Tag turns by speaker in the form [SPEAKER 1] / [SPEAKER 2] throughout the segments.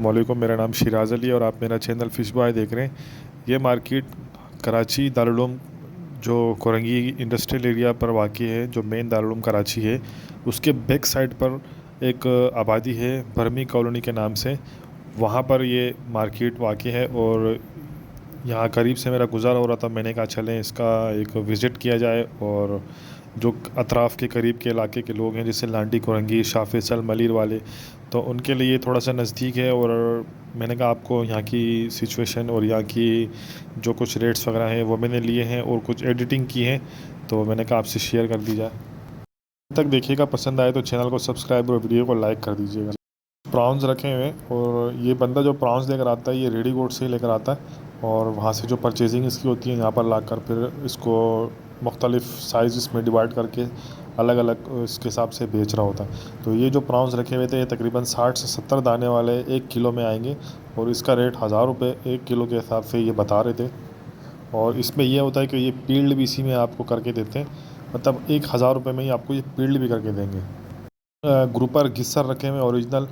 [SPEAKER 1] अस्सलामुअलैकुम। मेरा नाम शिराज अली और आप मेरा चैनल फ़िश बॉय देख रहे हैं। ये मार्केट कराची दारुल उलूम जो कोरंगी इंडस्ट्रियल एरिया पर वाक़ है, जो मेन दारुल उलूम कराची है, उसके बैक साइड पर एक आबादी है बरमी कॉलोनी के नाम से। वहाँ पर ये मार्केट वाक़ है और यहाँ करीब से मेरा गुज़ारा हो रहा था। मैंने कहा चलें इसका एक विज़िट किया जाए और जो अतराफ़ के करीब के इलाके के लोग हैं जैसे लांडी कोरंगी शाह फैसल मलिर वाले, तो उनके लिए थोड़ा सा नज़दीक है। और मैंने कहा आपको यहाँ की सिचुएशन और यहाँ की जो कुछ रेट्स वगैरह हैं वो मैंने लिए हैं और कुछ एडिटिंग की है, तो मैंने कहा आपसे शेयर कर दी जाए। तक देखिएगा, पसंद आए तो चैनल को सब्सक्राइब और वीडियो को लाइक कर दीजिएगा। प्रॉन्स रखे हुए हैं और ये बंदा जो प्रॉन्स लेकर आता है ये रेडी गोट से ही लेकर आता है और वहाँ से जो परचेजिंग इसकी होती है यहाँ पर ला कर फिर इसको मुख्तलिफ़ साइज़ में डिवाइड करके अलग अलग इसके हिसाब से बेच रहा होता है। तो ये जो प्रॉन्स रखे हुए थे ये तकरीबन 60 से 70 दाने वाले 1 किलो में आएंगे और इसका रेट 1000 रुपये 1 किलो के हिसाब से ये बता रहे थे। और इसमें यह होता है कि ये पील्ड भी इसी में आपको करके देते हैं, मतलब 1000 रुपये में ही आपको ये पील्ड भी करके देंगे। ग्रुपर गिस्सर रखे हुए ओरिजिनल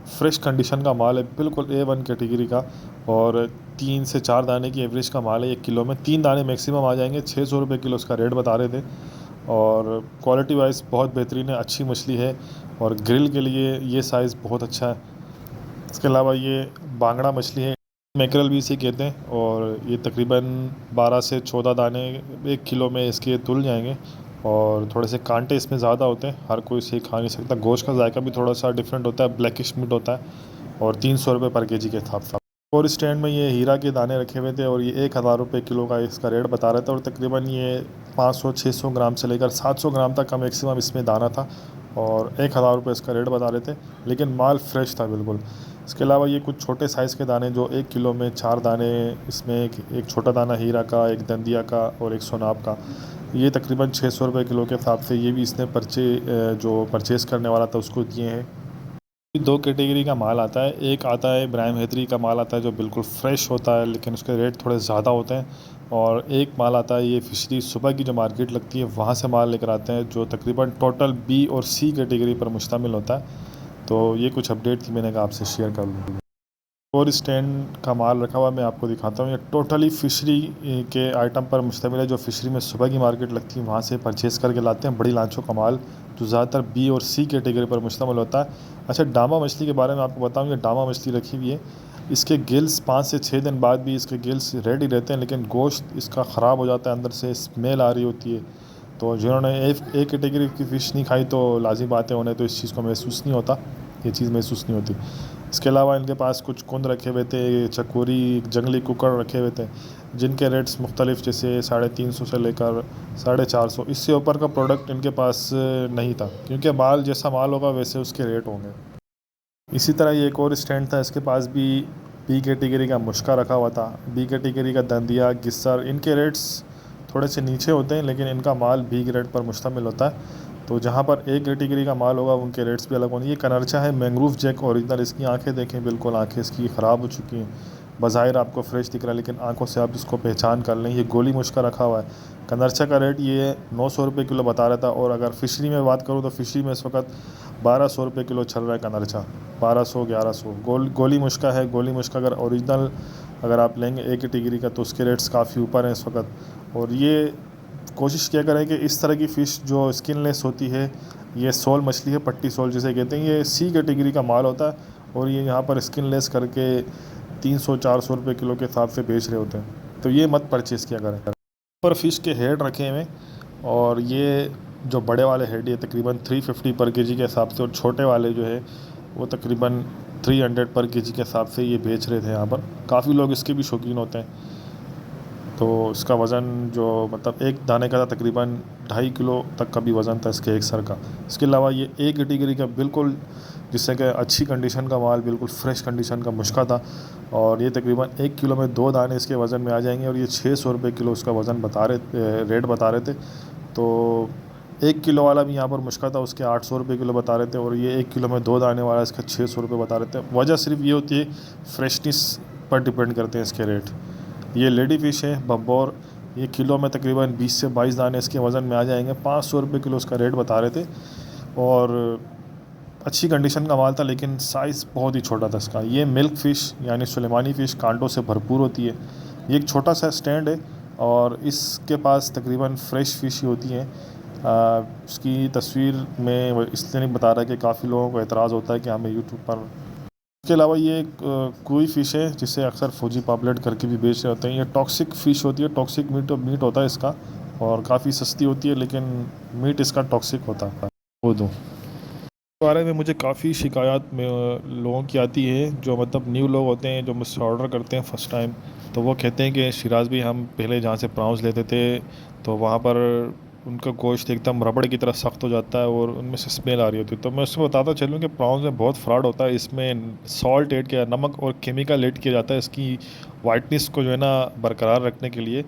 [SPEAKER 1] फ्रेश कंडीशन का माल है, बिल्कुल A1 कैटेगरी का। और 3 से 4 दाने की एवरेज का माल है। 1 किलो में 3 दाने मैक्सिमम आ जाएंगे। 600 रुपये किलो उसका रेट बता रहे थे और क्वालिटी वाइज बहुत बेहतरीन है, अच्छी मछली है और ग्रिल के लिए ये साइज़ बहुत अच्छा है। इसके अलावा ये बांगड़ा मछली है, मैकरल भी इसे कहते हैं और ये तकरीबन 12 से 14 दाने 1 किलो में इसके तुल जाएंगे और थोड़े से कांटे इसमें ज़्यादा होते हैं, हर कोई इसे खा नहीं सकता। गोश्त का जायका भी थोड़ा सा डिफरेंट होता है, ब्लैकिश मीट होता है और 300 रुपये पर केजी के हिसाब से। और स्टैंड में ये हीरा के दाने रखे हुए थे और ये 1000 रुपये किलो का इसका रेट बता रहे थे और तकरीबन ये 500-600 ग्राम से लेकर 700 ग्राम तक का मैक्सिमम इसमें दाना था और 1000 रुपये इसका रेट बता रहे थे, लेकिन माल फ्रेश था बिल्कुल। इसके अलावा ये कुछ छोटे साइज़ के दाने जो 1 किलो में 4 दाने, इसमें एक छोटा दाना हीरा का, एक दंदिया का और एक सोनाब का, ये तकरीबन 600 रुपये किलो के हिसाब से ये भी इसने जो परचेज़ करने वाला था उसको दिए हैं। 2 कैटेगरी का माल आता है, एक आता है इब्राहिम हैदरी का माल आता है जो बिल्कुल फ्रेश होता है लेकिन उसके रेट थोड़े ज़्यादा होते हैं, और एक माल आता है ये फिशरी सुबह की जो मार्केट लगती है वहाँ से माल लेकर आते हैं जो तकरीबन टोटल B और C कैटेगरी पर मुश्तमिल होता है। तो ये कुछ अपडेट थी, मैंने कहा आपसे शेयर कर लूँ। और स्टैंड का माल रखा हुआ मैं आपको दिखाता हूँ। ये टोटली फ़िशरी के आइटम पर मुश्तमिल है, जो फ़िशरी में सुबह की मार्केट लगती है वहाँ से परचेज़ करके लाते हैं बड़ी लांचों का माल, जो ज़्यादातर B और C कैटेगरी पर मुश्तमिल होता है। अच्छा, डामा मछली के बारे में आपको बताऊँ, ये डामा मछली रखी हुई है। इसके गिल्स 5 से 6 दिन बाद भी इसके गिल्स रेडी रहते हैं, लेकिन गोश्त इसका ख़राब हो जाता है, अंदर से स्मेल आ रही होती है। तो जिन्होंने एक कैटेगरी की फ़िश नहीं खाई तो लाज़िम बात है उन्हें तो इस चीज़ को महसूस नहीं होता, ये चीज़ महसूस नहीं होती। इसके अलावा इनके पास कुछ कुंद रखे हुए थे, चकोरी, जंगली कुकड़ रखे हुए थे, जिनके रेट्स मुख्तलिफ, जैसे 350 से लेकर 450। इससे ऊपर का प्रोडक्ट इनके पास नहीं था, क्योंकि माल जैसा माल होगा वैसे उसके रेट होंगे। इसी तरह ये एक और स्टैंड था, इसके पास भी B कैटेगरी का मुश्का रखा हुआ था, B कैटेगरी का दंदिया, गिस्सर। इनके रेट्स थोड़े से नीचे होते हैं लेकिन इनका माल B ग्रेड पर मुश्तमिल होता है। तो जहाँ पर A कैटेगरी का माल होगा उनके रेट्स भी अलग होंगे। ये कनरचा है, मैंग्रोव जैक ओरिजिनल। इसकी आंखें देखें, बिल्कुल आंखें इसकी ख़राब हो चुकी हैं। बज़ाहिर आपको फ्रेश दिख रहा है लेकिन आंखों से आप इसको पहचान कर लें। ये गोली मुश्का रखा हुआ है। कनरचा का रेट ये 900 रुपये किलो बता रहा था और अगर फ़िशरी में बात करूँ तो फ़िशरी में इस वक्त 1200 रुपये किलो चल रहा है कनरचा, 1200-1100। गोली मुश्का है। गोली मुश्का अगर ओरिजिनल अगर आप लेंगे A कैटेगरी का तो उसके रेट्स काफ़ी ऊपर हैं इस वक्त। और ये कोशिश किया करें कि इस तरह की फ़िश जो स्किनलेस होती है, ये सोल मछली है, पट्टी सोल जिसे कहते हैं, ये C कैटेगरी का माल होता है और ये यहाँ पर स्किनलेस करके 300-400 रुपये किलो के हिसाब से बेच रहे होते हैं, तो ये मत परचेज़ किया करें। पर फ़िश के हेड रखे हुए और ये जो बड़े वाले हेड ये तकरीबन 350 पर केजी के हिसाब से और छोटे वाले जो है वो तकरीबन 300 पर केजी के हिसाब से ये बेच रहे थे यहाँ पर। काफ़ी लोग इसके भी शौकीन होते हैं। तो इसका वज़न जो मतलब एक दाने का था तकरीबन 2.5 किलो तक का भी वज़न था इसके एक सर का। इसके अलावा ये A कैटेगरी का बिल्कुल, जिससे कि अच्छी कंडीशन का माल, बिल्कुल फ्रेश कंडीशन का मुश्का था और ये तकरीबन 1 किलो में 2 दाने इसके वज़न में आ जाएंगे और ये 600 रुपये किलो उसका वज़न रेट बता रहे थे। तो 1 किलो वाला भी यहाँ पर मुश्का था, उसके 800 रुपये किलो बता रहे थे और ये 1 किलो में 2 दाने वाला इसका 600 रुपये बता रहे थे। वजह सिर्फ ये होती है फ्रेशनेस पर डिपेंड करते हैं इसके रेट। ये लेडी फ़िश है बब्बौर, ये किलो में तकरीबन 20 से 22 दाने इसके वज़न में आ जाएंगे। 500 रुपये किलो उसका रेट बता रहे थे और अच्छी कंडीशन का माल था, लेकिन साइज़ बहुत ही छोटा था इसका। ये मिल्क फ़िश यानी सुलेमानी फ़िश कांटों से भरपूर होती है। ये एक छोटा सा स्टैंड है और इसके पास तकरीबन फ़्रेश फ़िश ही होती हैं। उसकी तस्वीर में वो इसलिए नहीं बता रहा कि काफ़ी लोगों को एतराज़ होता है कि हमें यूट्यूब पर। इसके अलावा ये एक कोई फ़िश है जिसे अक्सर फौजी पापलेट करके भी बेच रहे होते हैं। ये टॉक्सिक फ़िश होती है, टॉक्सिक मीट होता है इसका, और काफ़ी सस्ती होती है, लेकिन मीट इसका टॉक्सिक होता है। वो दो बारे में मुझे काफ़ी शिकायत में लोगों की आती है, जो मतलब न्यू लोग होते हैं जो मुझसे ऑर्डर करते हैं फ़र्स्ट टाइम। तो वो कहते हैं कि शिराज भी हम पहले जहाँ से प्राउंस लेते थे तो वहाँ पर उनका गोश्त एकदम रबड़ की तरह सख्त हो जाता है और उनमें से स्मेल आ रही होती है। तो मैं उसको बताता चलूँ कि प्राउंस में बहुत फ्रॉड होता है। इसमें सॉल्ट ऐड किया, नमक और केमिकल ऐड किया जाता है इसकी वाइटनेस को जो है ना बरकरार रखने के लिए।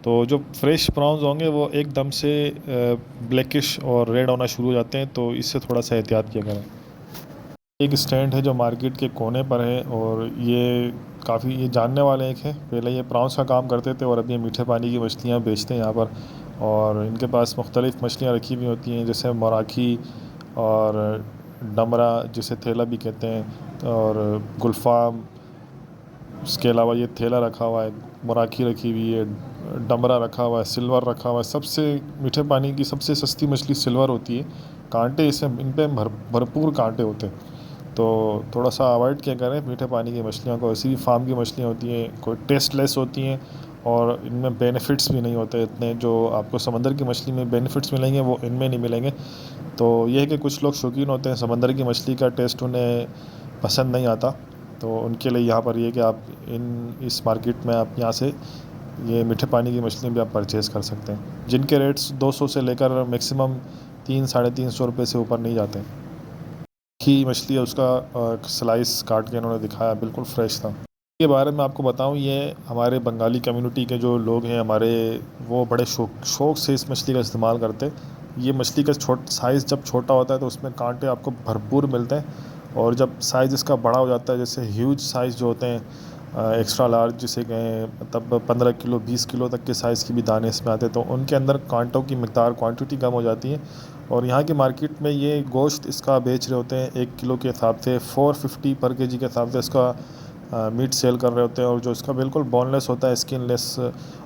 [SPEAKER 1] तो जो फ्रेश प्रॉन्स होंगे वो एकदम से ब्लैकिश और रेड होना शुरू हो जाते हैं, तो इससे थोड़ा सा एहतियात किया करें। एक स्टैंड है जो मार्केट के कोने पर है, और ये जानने वाले एक है। पहले ये प्रॉन्स का काम करते थे और अब ये मीठे पानी की मछलियाँ बेचते हैं यहाँ पर। और इनके पास मुख्तलिफ़ मछलियाँ रखी हुई होती हैं, जैसे मोराखी और डमरा, जिसे थेला भी कहते हैं, और गुलफाम। उसके अलावा ये थेला रखा हुआ है, मोराखी रखी हुई है, डमरा रखा हुआ है, सिल्वर रखा हुआ है। सबसे मीठे पानी की सबसे सस्ती मछली सिल्वर होती है। कांटे इन पे भरपूर कांटे होते हैं, तो थोड़ा सा अवॉइड किया करें मीठे पानी की मछलियों को। ऐसी भी फार्म की मछलियाँ होती हैं, कोई टेस्टलेस होती हैं और इनमें बेनिफिट्स भी नहीं होते इतने। जो आपको समंदर की मछली में बेनिफिट्स मिलेंगे वो इनमें नहीं मिलेंगे। तो ये है कि कुछ लोग शौकीन होते हैं, समंदर की मछली का टेस्ट उन्हें पसंद नहीं आता, तो उनके लिए यहाँ पर ये कि आप इस मार्केट में आप यहाँ से ये मीठे पानी की मछलियाँ भी आप परचेज़ कर सकते हैं, जिनके रेट्स 200 से लेकर मैक्सिमम 300-350 रुपये से ऊपर नहीं जाते। की मछली है, उसका स्लाइस काट के इन्होंने दिखाया, बिल्कुल फ्रेश था। के बारे में आपको बताऊं, ये हमारे बंगाली कम्युनिटी के जो लोग हैं हमारे, वो बड़े शौक से इस मछली का इस्तेमाल करते हैं। ये मछली का साइज़ जब छोटा होता है तो उसमें कांटे आपको भरपूर मिलते हैं, और जब साइज़ इसका बड़ा हो जाता है, जैसे ह्यूज साइज़ जो होते हैं, एक्स्ट्रा लार्ज जिसे कहें, मतलब 15 किलो 20 किलो तक के साइज़ की भी दाने इसमें आते हैं, तो उनके अंदर कांटों की मिकदार क्वांटिटी कम हो जाती है। और यहाँ की मार्केट में ये गोश्त इसका बेच रहे होते हैं 1 किलो के हिसाब से 450 पर केजी के हिसाब से इसका मीट सेल कर रहे होते हैं। और जो इसका बिल्कुल बोनलेस होता है, स्किनलेस,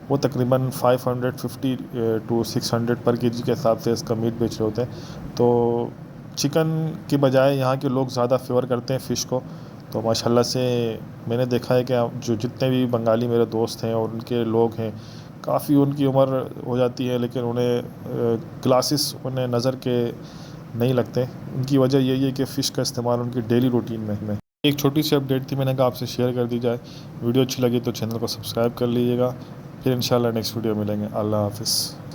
[SPEAKER 1] वो तकरीबन 550 टू 600 पर केजी के हिसाब से इसका मीट बेच रहे होते हैं। तो चिकन के बजाय यहाँ के लोग ज़्यादा फेवर करते हैं फ़िश को। तो माशाल्लाह से मैंने देखा है कि जो जितने भी बंगाली मेरे दोस्त हैं और उनके लोग हैं, काफ़ी उनकी उम्र हो जाती है, लेकिन उन्हें ग्लासेस उन्हें नज़र के नहीं लगते। उनकी वजह यही है कि फ़िश का इस्तेमाल उनकी डेली रूटीन में। एक छोटी सी अपडेट थी, मैंने कहा आपसे शेयर कर दी जाए। वीडियो अच्छी लगी तो चैनल को सब्सक्राइब कर लीजिएगा। फिर इंशाल्लाह नेक्स्ट वीडियो मिलेंगे। अल्लाह हाफ़िज़।